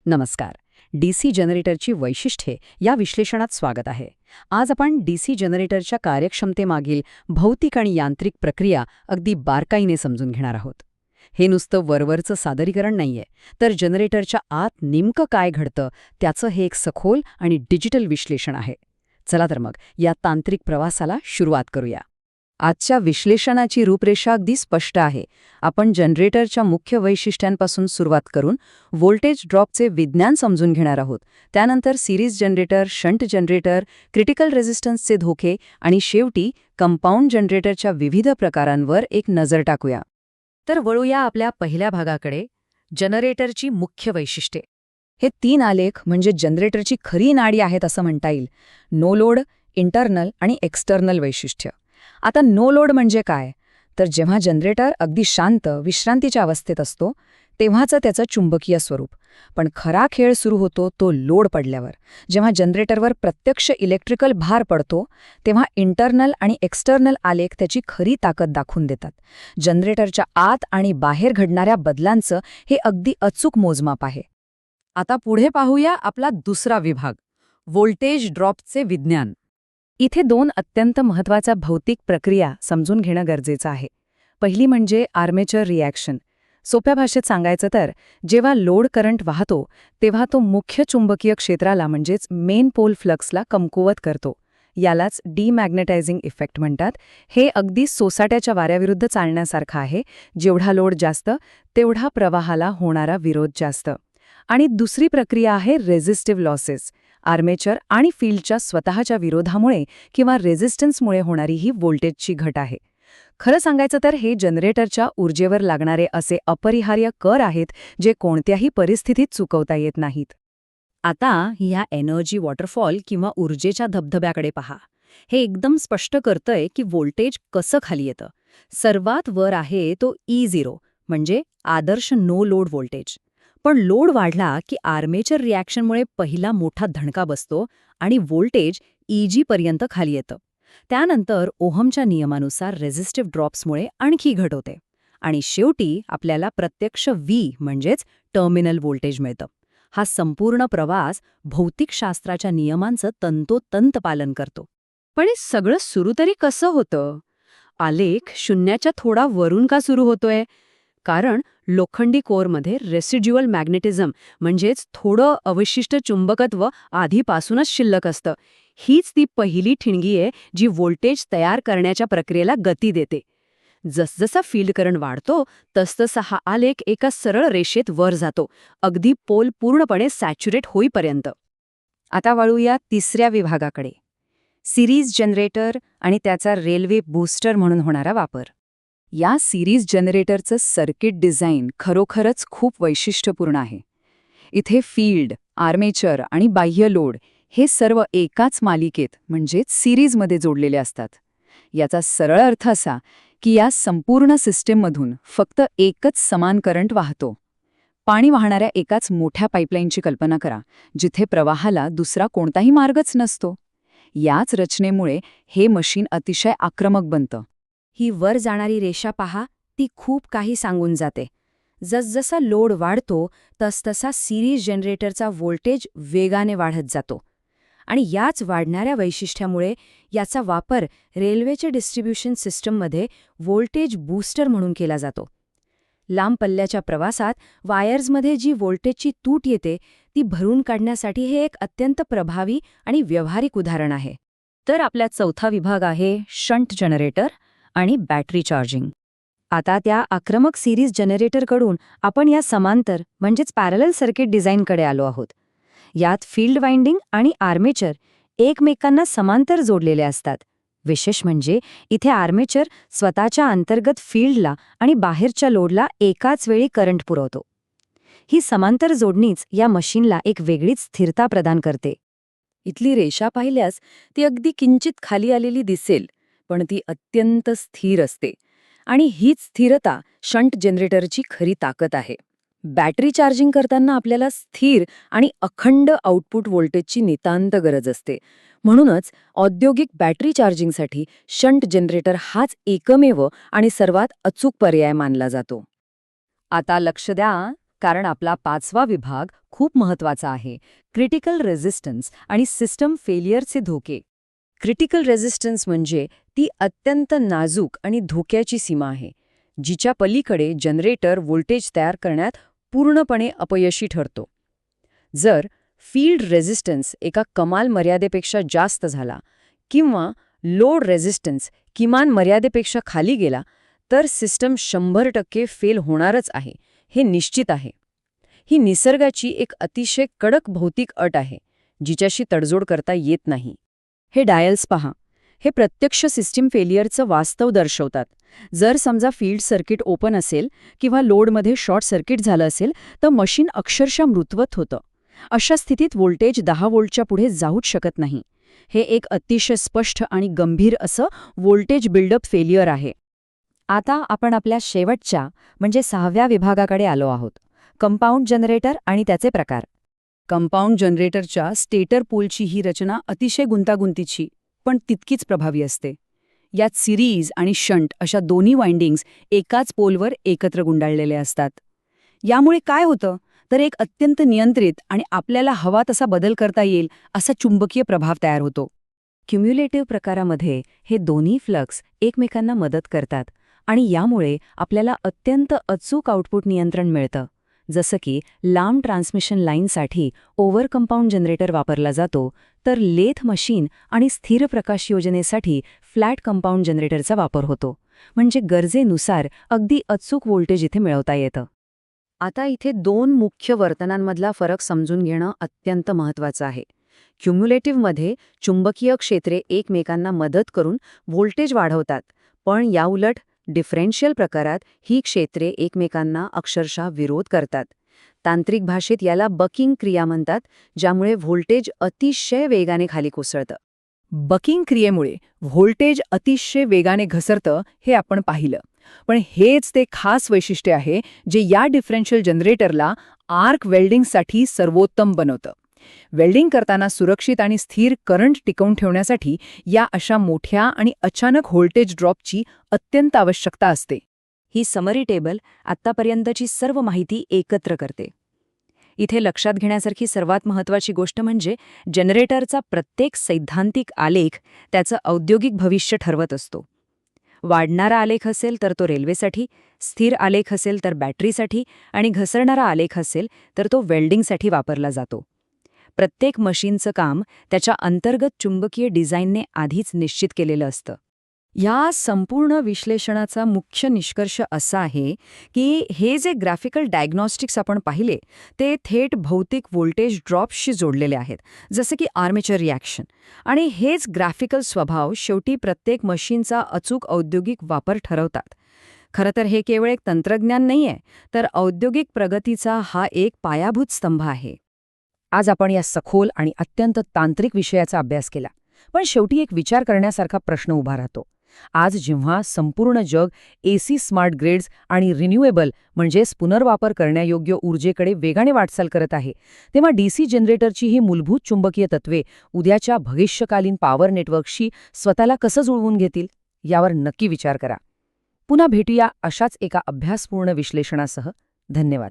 नमस्कार. डीसी जनरेटरची वैशिष्ट्ये या विश्लेषणात स्वागत आहे. आज आपण डीसी जनरेटरच्या कार्यक्षमतेमागील भौतिक आणि यांत्रिक प्रक्रिया अगदी बारकाईने समजून घेणार आहोत. हे नुसतं वरवरचं सादरीकरण नाहीये, तर जनरेटरच्या आत नेमकं काय घडतं त्याचं हे एक सखोल आणि डिजिटल विश्लेषण आहे. चला तर मग या तांत्रिक प्रवासाला सुरुवात करूया. आजच्या विश्लेषणाची रूपरेषा अगदी स्पष्ट आहे. आपण जनरेटरच्या मुख्य वैशिष्ट्यांपासून सुरुवात करून व्होल्टेज ड्रॉपचे विज्ञान समजून घेणार आहोत. त्यानंतर series generator, shunt generator, critical रेझिस्टन्सचे धोके आणि शेवटी कंपाऊंड जनरेटरच्या विविध प्रकारांवर एक नजर टाकूया. तर वळूया आपल्या पहिल्या भागाकडे, जनरेटरची मुख्य वैशिष्ट्ये. हे 3 आलेख म्हणजे जनरेटरची खरी नाडी आहेत असं म्हणता येईल. नो लोड, इंटरनल आणि एक्सटर्नल वैशिष्ट्य. आता नो लोड म्हणजे काय? तर जेव्हा जनरेटर अगदी शांत, विश्रांतीच्या अवस्थेत असतो तेव्हाचं त्याचं चुंबकीय स्वरूप. पण खरा खेळ सुरू होतो तो लोड पडल्यावर. जेव्हा जनरेटरवर प्रत्यक्ष इलेक्ट्रिकल भार पडतो तेव्हा इंटरनल आणि एक्सटर्नल आलेख त्याची खरी ताकद दाखवून देतात. जनरेटरच्या आत आणि बाहेर घडणाऱ्या बदलांचं हे अगदी अचूक मोजमाप आहे. आता पुढे पाहूया आपला दुसरा विभाग, व्होल्टेज ड्रॉपचे विज्ञान. इथे 2 अत्यंत महत्त्वाच्या भौतिक प्रक्रिया समजून घेणं गरजेचं आहे. पहिली म्हणजे आर्मेचर रिॲक्शन. सोप्या भाषेत सांगायचं तर जेव्हा लोड करंट वाहतो तेव्हा तो मुख्य चुंबकीय क्षेत्राला म्हणजेच मेन पोल फ्लक्सला कमकुवत करतो. यालाच डिमॅग्नेटायझिंग इफेक्ट म्हणतात. हे अगदी सोसाट्याच्या वाऱ्याविरुद्ध चालण्यासारखं आहे. जेवढा लोड जास्त तेवढा प्रवाहाला होणारा विरोध जास्त. आणि दुसरी प्रक्रिया आहे रेझिस्टिव्ह लॉसेस. आर्मेचर आणि फील्डच्या स्वतःच्या विरोधामुळे किंवा रेझिस्टन्समुळे होणारी ही व्होल्टेजची घट आहे. खरं सांगायचं तर हे जनरेटरच्या ऊर्जेवर लागणारे असे अपरिहार्य कर आहेत जे कोणत्याही परिस्थितीत चुकवता येत नाहीत. आता ह्या एनर्जी वॉटरफॉल किंवा ऊर्जेच्या धबधब्याकडे पहा. हे एकदम स्पष्ट करतंय की व्होल्टेज कसं खाली येतं. सर्वात वर आहे तो E0 म्हणजे आदर्श नो लोड व्होल्टेज. पण लोड वाढला की आर्मेचर रिॲक्शनमुळे पहिला मोठा धणका बसतो आणि व्होल्टेज EG पर्यंत खाली येतं. त्यानंतर ओहमच्या नियमानुसार रेझिस्टिव्ह ड्रॉप्समुळे आणखी घट होते. आणि शेवटी आपल्याला प्रत्यक्ष V म्हणजेच टर्मिनल व्होल्टेज मिळतं. हा संपूर्ण प्रवास भौतिकशास्त्राच्या नियमांचं तंतोतंत पालन करतो. पण हे सगळं सुरू तरी कसं होतं? आलेख शून्याच्या थोडा वरून का सुरू होतोय? कारण लोखंडी कोअरमध्ये रेसिड्युअल मॅग्नेटिझम म्हणजेच थोडं अवशिष्ट चुंबकत्व आधीपासूनच शिल्लक असतं. हीच ती पहिली ठिणगी आहे जी व्होल्टेज तयार करण्याच्या प्रक्रियेला गती देते. जसजसा फील्ड करंट वाढतो तसतसा हा आलेख एका सरळ रेषेत वर जातो, अगदी पोल पूर्णपणे सॅच्युरेट होईपर्यंत. आता वळूया तिसऱ्या विभागाकडे, सिरीज जनरेटर आणि त्याचा रेल्वे बूस्टर म्हणून होणारा वापर. या सिरीज जनरेटरचं सर्किट डिझाईन खरोखरच खूप वैशिष्ट्यपूर्ण आहे. इथे फील्ड, आर्मेचर आणि बाह्य लोड हे सर्व एकाच मालिकेत म्हणजेच सिरीजमध्ये जोडलेले असतात. याचा सरळ अर्थ असा की या संपूर्ण सिस्टीममधून फक्त एकच समान करंट वाहतो. पाणी वाहणाऱ्या एकाच मोठ्या पाईपलाईनची कल्पना करा, जिथे प्रवाहाला दुसरा कोणताही मार्गच नसतो. याच रचनेमुळे हे मशीन अतिशय आक्रमक बनतं. ही वर जाणारी रेषा पहा, ती खूप काही सांगून जाते. जसजसा लोड वाढतो तसतसा सिरीज जनरेटरचा व्होल्टेज वेगाने वाढत जातो. आणि याच वाढणाऱ्या वैशिष्ट्यामुळे याचा वापर रेल्वेच्या डिस्ट्रीब्युशन सिस्टममध्ये व्होल्टेज बूस्टर म्हणून केला जातो. लांब पल्ल्याच्या प्रवासात वायर्समध्ये जी व्होल्टेजची तूट येते ती भरून काढण्यासाठी हे एक अत्यंत प्रभावी आणि व्यावहारिक उदाहरण आहे. तर आपला चौथा विभाग आहे शंट जनरेटर आणि बॅटरी चार्जिंग. आता त्या आक्रमक सिरीज जनरेटरकडून आपण या समांतर म्हणजेच पॅरलल सर्किट डिझाईनकडे आलो आहोत. यात फील्ड वाइंडिंग आणि आर्मेचर एकमेकांना समांतर जोडलेले असतात. विशेष म्हणजे इथे आर्मेचर स्वतःच्या अंतर्गत फील्डला आणि बाहेरच्या लोडला एकाच वेळी करंट पुरवतो. ही समांतर जोडणीच या मशीनला एक वेगळीच स्थिरता प्रदान करते. इथली रेषा पाहिल्यास ती अगदी किंचित खाली आलेली दिसेल, पण ती अत्यंत स्थिर असते. आणि हीच स्थिरता शंट जनरेटरची खरी ताकद आहे. बॅटरी चार्जिंग करताना आपल्याला स्थिर आणि अखंड आउटपुट व्होल्टेजची नितांत गरज असते. म्हणूनच औद्योगिक बॅटरी चार्जिंगसाठी शंट जनरेटर हाच एकमेव आणि सर्वात अचूक पर्याय मानला जातो. आता लक्ष द्या, कारण आपला 5वा विभाग खूप महत्वाचा आहे, क्रिटिकल रेझिस्टन्स आणि सिस्टम फेलियरचे धोके. क्रिटिकल रेझिस्टन्स म्हणजे ती अत्यंत नाजूक आणि धोक्याची सीमा आहे, जिच्या पलीकडे जनरेटर व्होल्टेज तयार करण्यात पूर्णपणे अपयशी ठरतो. जर फील्ड रेझिस्टन्स एका कमाल मर्यादेपेक्षा जास्त झाला किंवा लोड रेझिस्टन्स किमान मर्यादेपेक्षा खाली गेला, तर सिस्टम 100% फेल होणारच आहे, हे निश्चित आहे. ही निसर्गाची एक अतिशय कडक भौतिक अट आहे, जिच्याशी तडजोड करता येत नाही. हे डायल्स पहा. हे प्रत्यक्ष सिस्टीम फेलियरचं वास्तव दर्शवतात. जर समजा फील्ड सर्किट ओपन असेल किंवा लोडमध्ये शॉर्ट सर्किट झालं असेल, तर मशीन अक्षरशः मृतवत होतं. अशा स्थितीत व्होल्टेज 10 व्होल्टच्या पुढे जाऊच शकत नाही. हे एक अतिशय स्पष्ट आणि गंभीर असं व्होल्टेज बिल्डअप फेलियर आहे. आता आपण आपल्या शेवटच्या म्हणजे 6व्या विभागाकडे आलो आहोत, कंपाऊंड जनरेटर आणि त्याचे प्रकार. कंपाऊंड जनरेटरच्या स्टेटर पोलची ही रचना अतिशय गुंतागुंतीची पण तितकीच प्रभावी असते. यात सिरीज आणि शंट अशा दोन्ही वाइंडिंग्स एकाच पोलवर एकत्र गुंडाळलेले असतात. यामुळे काय होतं तर एक अत्यंत नियंत्रित आणि आपल्याला हवा तसा बदल करता येईल असा चुंबकीय प्रभाव तयार होतो. क्युम्युलेटिव्ह प्रकारामध्ये हे दोन्ही फ्लक्स एकमेकांना मदत करतात आणि यामुळे आपल्याला अत्यंत अचूक आउटपुट नियंत्रण मिळतं. जसं की लांब ट्रान्समिशन लाईनसाठी ओव्हर कंपाऊंड जनरेटर वापरला जातो, तर लेथ मशीन आणि स्थिर प्रकाश योजनेसाठी फ्लॅट कंपाऊंड जनरेटरचा वापर होतो. म्हणजे गरजेनुसार अगदी अचूक व्होल्टेज इथे मिळवता येतं. आता इथे 2 मुख्य वर्तनांमधला फरक समजून घेणं अत्यंत महत्त्वाचं आहे. क्युम्युलेटिव्हमध्ये चुंबकीय क्षेत्रे एकमेकांना मदत करून व्होल्टेज वाढवतात, पण याउलट डिफरेन्शियल प्रकारात ही क्षेत्रे एकमेकांना अक्षरशः विरोध करतात. तांत्रिक भाषेत याला बकिंग क्रिया म्हणतात, ज्यामुळे व्होल्टेज अतिशय वेगाने खाली कोसळतं. बकिंग क्रियेमुळे व्होल्टेज अतिशय वेगाने घसरतं हे आपण पाहिलं. पण हेच ते खास वैशिष्ट्य आहे जे या डिफरेन्शियल जनरेटरला आर्क वेल्डिंगसाठी सर्वोत्तम बनवतं. वेल्डिंग करताना सुरक्षित आणि स्थिर करंट टिकवून ठेवण्यासाठी या अशा मोठ्या आणि अचानक व्होल्टेज ड्रॉपची अत्यंत आवश्यकता असते. ही समरी टेबल आत्तापर्यंतची सर्व माहिती एकत्र करते. इथे लक्षात घेण्यासारखी सर्वात महत्त्वाची गोष्ट म्हणजे जनरेटरचा प्रत्येक सैद्धांतिक आलेख त्याचं औद्योगिक भविष्य ठरवत असतो. वाढणारा आलेख असेल तर तो रेल्वेसाठी, स्थिर आलेख असेल तर बॅटरीसाठी आणि घसरणारा आलेख असेल तर तो वेल्डिंगसाठी वापरला जातो. प्रत्येक मशीनचं काम त्याच्या अंतर्गत चुंबकीय डिझाईनने आधीच निश्चित केलेलं असतं. या संपूर्ण विश्लेषणाचा मुख्य निष्कर्ष असा आहे की हे जे ग्राफिकल डायग्नॉस्टिक्स आपण पाहिले ते थेट भौतिक व्होल्टेज ड्रॉप्सशी जोडलेले आहेत, जसं की आर्मेचर रिॲक्शन. आणि हेच ग्राफिकल स्वभाव शेवटी प्रत्येक मशीनचा अचूक औद्योगिक वापर ठरवतात. खरं तर हे केवळ एक तंत्रज्ञान नाहीये, तर औद्योगिक प्रगतीचा हा एक पायाभूत स्तंभ आहे. आज आपण या सखोल आणि अत्यंत तांत्रिक विषयाचा अभ्यास केला, पण शेवटी एक विचार करण्यासारखा प्रश्न उभा राहतो. आज जेव्हा संपूर्ण जग एसी स्मार्ट ग्रिड्स आणि रिन्युएबल म्हणजेच पुनर्वापर करण्यायोग्य ऊर्जेकडे वेगाने वाटचाल करत आहे, तेव्हा डीसी जनरेटरची ही मूलभूत चुंबकीय तत्वे उद्याच्या भविष्यकालीन पॉवर नेटवर्कशी स्वतःला कसं जुळवून घेतील यावर नक्की विचार करा. पुन्हा भेटूया अशाच एका अभ्यासपूर्ण विश्लेषणासह. धन्यवाद.